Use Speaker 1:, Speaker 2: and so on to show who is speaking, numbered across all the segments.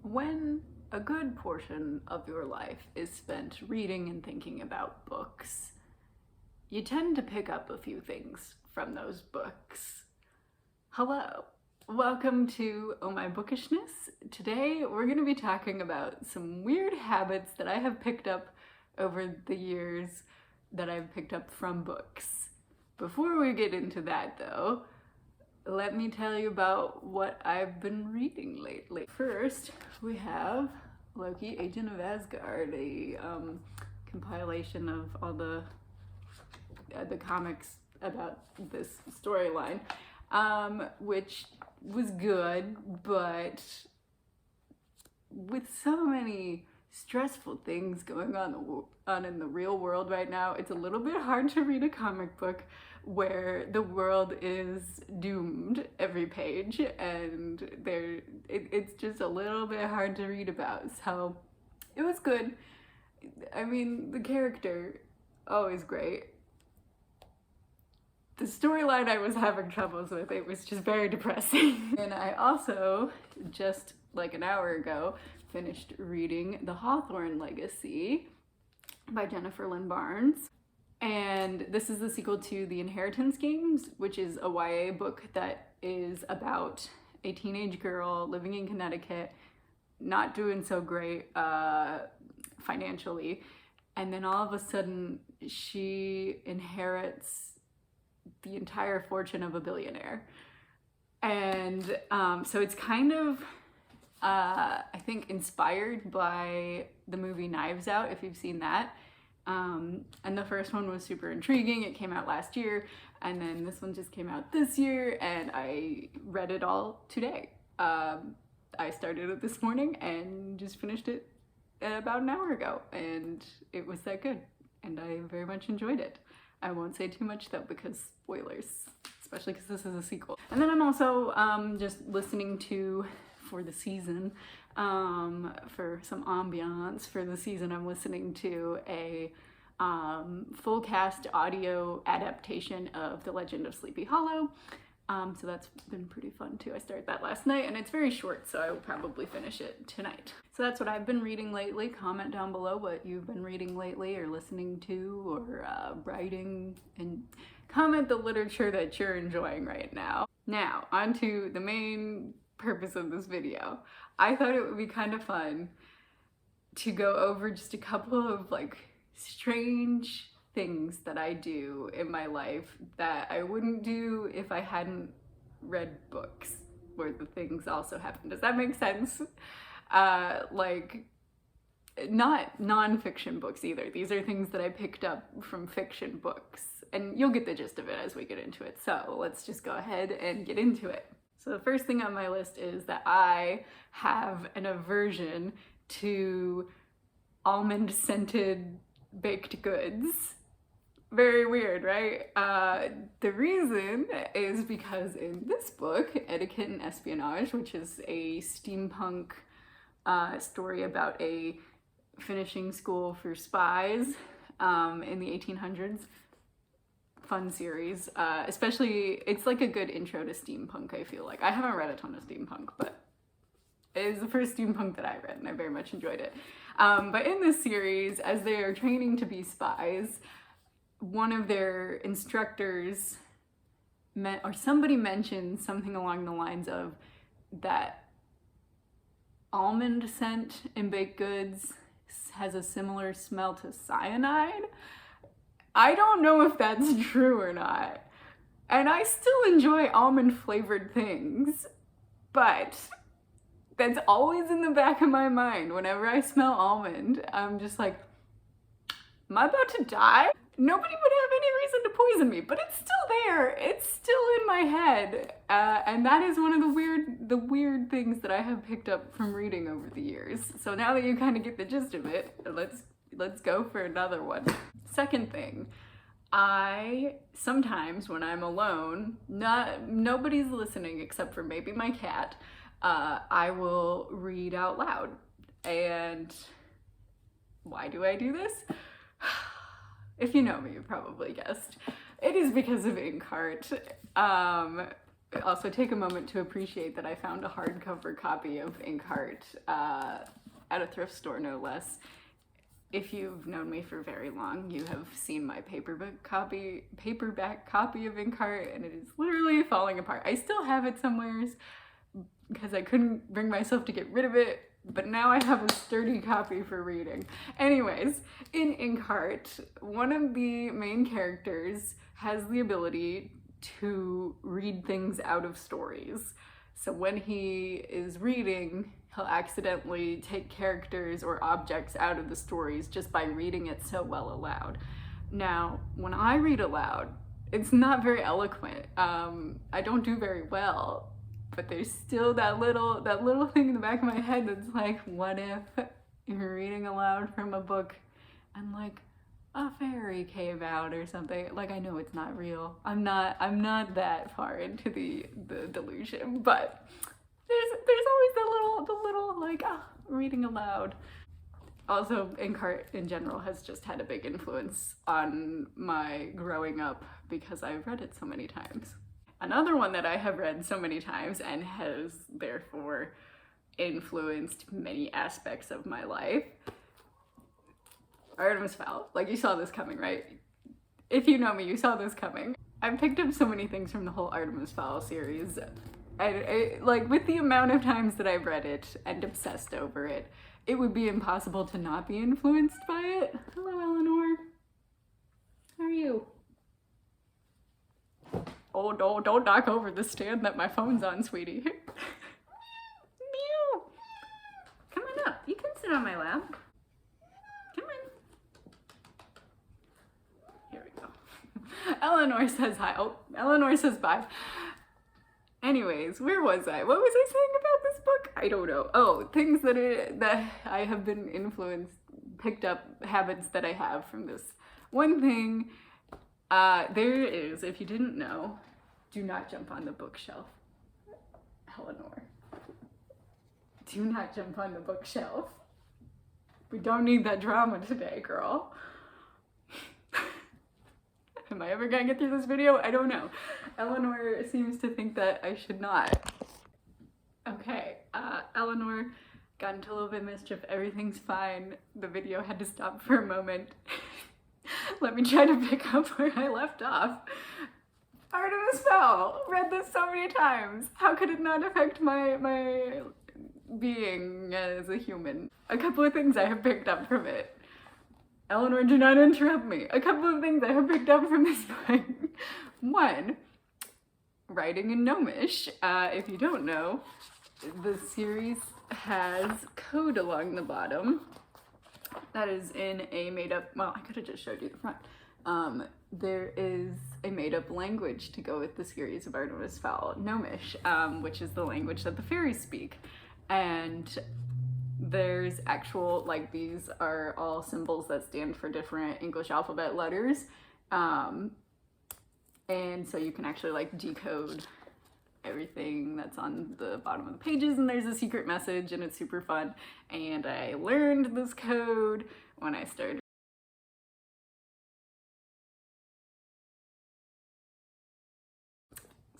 Speaker 1: When a good portion of your life is spent reading and thinking about books, you tend to pick up a few things from those books. Hello, welcome to Oh My Bookishness. Today we're going to be talking about some weird habits that I have picked up over the years that I've picked up from books. Before we get into that though, let me tell you about what I've been reading lately. First, we have Loki, Agent of Asgard, a compilation of all the comics about this storyline, which was good, but with so many stressful things going on in the real world right now, it's a little bit hard to read a comic book where the world is doomed every page, and it's just a little bit hard to read about. So it was good. I mean, the character, always great. The storyline I was having troubles with, it was just very depressing. And I also, just like an hour ago, finished reading The Hawthorne Legacy by Jennifer Lynn Barnes. And this is the sequel to The Inheritance Games, which is a YA book that is about a teenage girl living in Connecticut, not doing so great financially. And then all of a sudden, she inherits the entire fortune of a billionaire. And so it's kind of, I think, inspired by the movie Knives Out, if you've seen that. And the first one was super intriguing. It came out last year, and then this one just came out this year, and I read it all today. I started it this morning and just finished it about an hour ago, and it was that good, and I very much enjoyed it. I won't say too much though, because spoilers, especially because this is a sequel. And then I'm also just listening to, for the season, for some ambiance for the season, I'm listening to a full cast audio adaptation of The Legend of Sleepy Hollow. So that's been pretty fun too. I started that last night, and it's very short, so I will probably finish it tonight. So that's what I've been reading lately. Comment down below what you've been reading lately or listening to or writing, and comment the literature that you're enjoying right now. Now, on to the main purpose of this video. I thought it would be kind of fun to go over just a couple of strange things that I do in my life that I wouldn't do if I hadn't read books where the things also happen. Does that make sense? Like, not non-fiction books either. These are things that I picked up from fiction books, and you'll get the gist of it as we get into it. So let's just go ahead and get into it. So the first thing on my list is that I have an aversion to almond scented baked goods. Very weird, right? The reason is because in this book, Etiquette and Espionage, which is a steampunk story about a finishing school for spies in the 1800s, fun series, especially, it's like a good intro to steampunk, I feel like. I haven't read a ton of steampunk, but it is the first steampunk that I read, and I very much enjoyed it. But in this series, as they are training to be spies, one of their instructors or somebody mentioned something along the lines of that almond scent in baked goods has a similar smell to cyanide. I don't know if that's true or not, and I still enjoy almond flavored things, but that's always in the back of my mind. Whenever I smell almond, I'm just like, am I about to die? Nobody would have any reason to poison me, but it's still there. It's still in my head, and that is one of the weird things that I have picked up from reading over the years. So now that you kind of get the gist of it, let's go for another one. Second thing, I sometimes, when I'm alone, nobody's listening except for maybe my cat, I will read out loud. And why do I do this? If you know me, you probably guessed. It is because of Inkheart. also take a moment to appreciate that I found a hardcover copy of Inkheart at a thrift store, no less. If you've known me for very long, you have seen my paperback copy of Inkheart, and it is literally falling apart. I still have it somewheres because I couldn't bring myself to get rid of it, but now I have a sturdy copy for reading. Anyways, in Inkheart, one of the main characters has the ability to read things out of stories. So when he is reading, he'll accidentally take characters or objects out of the stories just by reading it so well aloud. Now, when I read aloud, it's not very eloquent. I don't do very well, but there's still that little thing in the back of my head that's like, what if you're reading aloud from a book and like a fairy came out or something? Like, I know it's not real. I'm not that far into the delusion, but there's always the little like, reading aloud. Also, Inkheart in general has just had a big influence on my growing up because I've read it so many times. Another one that I have read so many times and has therefore influenced many aspects of my life, Artemis Fowl. Like, you saw this coming, right? If you know me, you saw this coming. I've picked up so many things from the whole Artemis Fowl series. I like, with the amount of times that I've read it and obsessed over it, it would be impossible to not be influenced by it. Hello, Eleanor. How are you? Oh, no, don't knock over the stand that my phone's on, sweetie. Meow. Come on up. You can sit on my lap. Come on. Here we go. Eleanor says hi. Oh, Eleanor says bye. Anyways, where was I? What was I saying about this book? I don't know. Oh, things that I have been influenced, picked up habits that I have from this. One thing, there is, if you didn't know, do not jump on the bookshelf. Eleanor. Do not jump on the bookshelf. We don't need that drama today, girl. Am I ever gonna get through this video? I don't know. Eleanor seems to think that I should not. Okay, Eleanor got into a little bit of mischief. Everything's fine. The video had to stop for a moment. Let me try to pick up where I left off. Artemis Fowl. Read this so many times. How could it not affect my being as a human? A couple of things I have picked up from it. Eleanor, do not interrupt me. A couple of things I have picked up from this book. One, writing in Gnomish. If you don't know, the series has code along the bottom that is in a made-up, well, I could have just showed you the front. There is a made-up language to go with the series of Artemis Fowl, Gnomish, which is the language that the fairies speak. And there's actual, like, these are all symbols that stand for different English alphabet letters. And so you can actually, like, decode everything that's on the bottom of the pages, and there's a secret message, and it's super fun. And I learned this code when I started.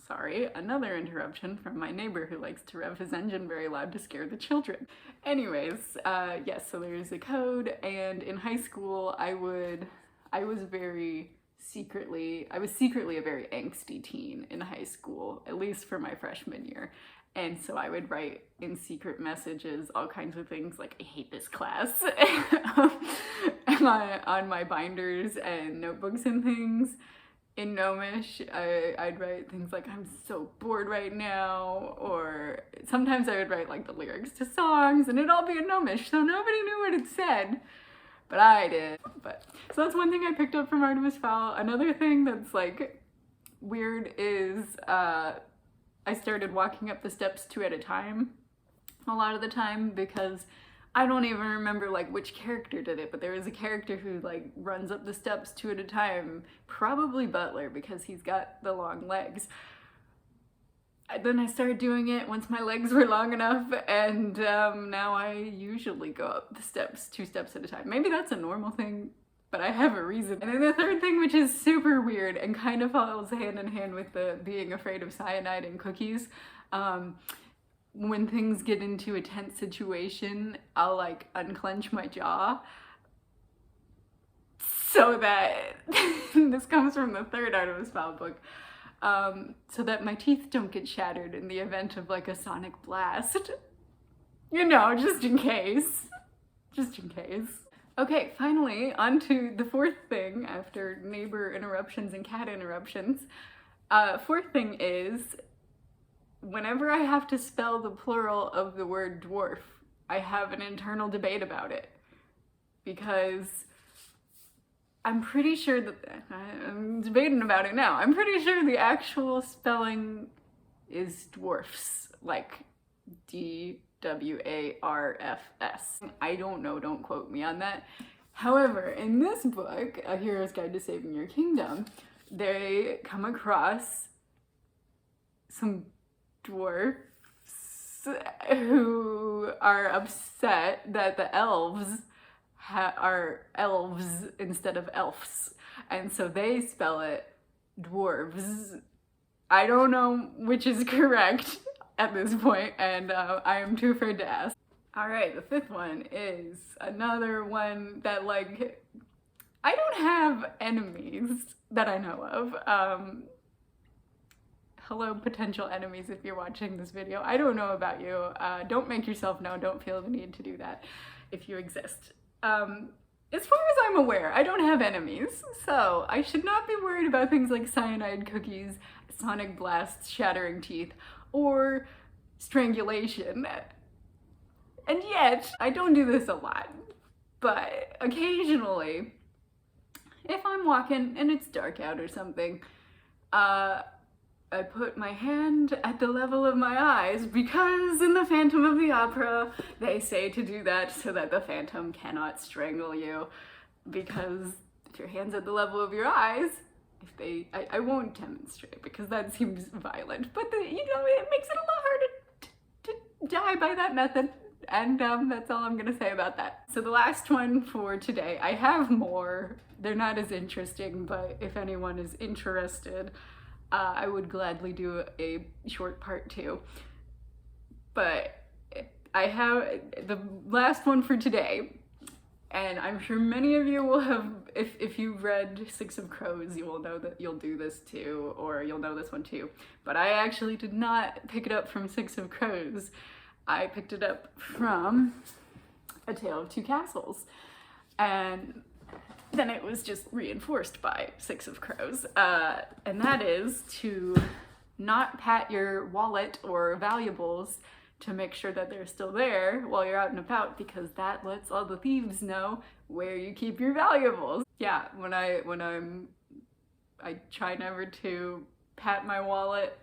Speaker 1: Sorry, another interruption from my neighbor who likes to rev his engine very loud to scare the children. Anyways, yes, so there's a code, and in high school I was secretly a very angsty teen in high school, at least for my freshman year. And so I would write in secret messages all kinds of things like, I hate this class, on my binders and notebooks and things. In Gnomish, I'd write things like, I'm so bored right now, or sometimes I would write like the lyrics to songs, and it'd all be in Gnomish, so nobody knew what it said, but I did. So that's one thing I picked up from Artemis Fowl. Another thing that's like weird is I started walking up the steps 2 at a time a lot of the time, because I don't even remember like which character did it, but there is a character who like runs up the steps 2 at a time, probably Butler, because he's got the long legs. Then I started doing it once my legs were long enough, and now I usually go up the steps 2 steps at a time. Maybe that's a normal thing, but I have a reason. And then the third thing, which is super weird and kind of follows hand in hand with the being afraid of cyanide in cookies, when things get into a tense situation, I'll like unclench my jaw so that, this comes from the third Artemis Fowl book, so that my teeth don't get shattered in the event of like a sonic blast. You know, just in case. Just in case. Okay, finally, on to the fourth thing after neighbor interruptions and cat interruptions. Fourth thing is, whenever I have to spell the plural of the word dwarf, I have an internal debate about it. Because I'm pretty sure that, I'm debating about it now, I'm pretty sure the actual spelling is dwarfs, like D-W-A-R-F-S. I don't know, don't quote me on that. However, in this book, A Hero's Guide to Saving Your Kingdom, they come across some dwarfs who are upset that the elves are elves instead of elfs, and so they spell it dwarves. I don't know which is correct at this point, and I am too afraid to ask. All right, the fifth one is another one that, like, I don't have enemies that I know of. Hello, potential enemies, if you're watching this video. I don't know about you. Don't make yourself known. Don't feel the need to do that if you exist. As far as I'm aware, I don't have enemies, so I should not be worried about things like cyanide cookies, sonic blasts, shattering teeth, or strangulation. And yet, I don't do this a lot, but occasionally, if I'm walking and it's dark out or something, I put my hand at the level of my eyes, because in the Phantom of the Opera, they say to do that so that the Phantom cannot strangle you. Because if your hand's at the level of your eyes, if they, I won't demonstrate because that seems violent, but you know, it makes it a lot harder to die by that method. And that's all I'm gonna say about that. So the last one for today, I have more. They're not as interesting, but if anyone is interested, I would gladly do a short part 2. But I have the last one for today, and I'm sure many of you will have, if you've read Six of Crows, you will know that you'll do this too, or you'll know this one too. But I actually did not pick it up from Six of Crows. I picked it up from A Tale of Two Castles. And then it was just reinforced by Six of Crows. And that is to not pat your wallet or valuables to make sure that they're still there while you're out and about, because that lets all the thieves know where you keep your valuables. Yeah, I try never to pat my wallet.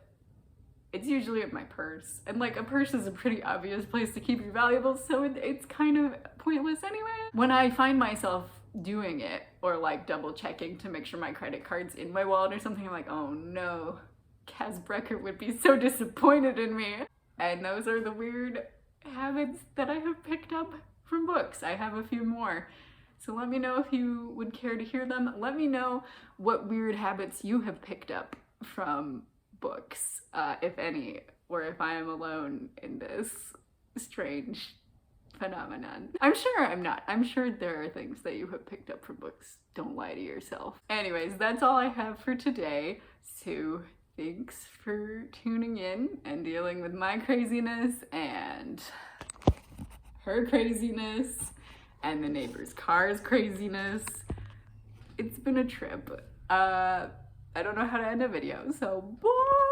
Speaker 1: It's usually in my purse, and like a purse is a pretty obvious place to keep your valuables, so it's kind of pointless anyway. When I find myself doing it, or like double checking to make sure my credit card's in my wallet or something, I'm like, oh no, Kaz Brecker would be so disappointed in me. And those are the weird habits that I have picked up from books. I have a few more. So let me know if you would care to hear them. Let me know what weird habits you have picked up from books, if any, or if I am alone in this strange phenomenon. I'm sure I'm not. I'm sure there are things that you have picked up from books. Don't lie to yourself. Anyways, that's all I have for today. So thanks for tuning in and dealing with my craziness and her craziness and the neighbor's car's craziness. It's been a trip. I don't know how to end a video, so bye!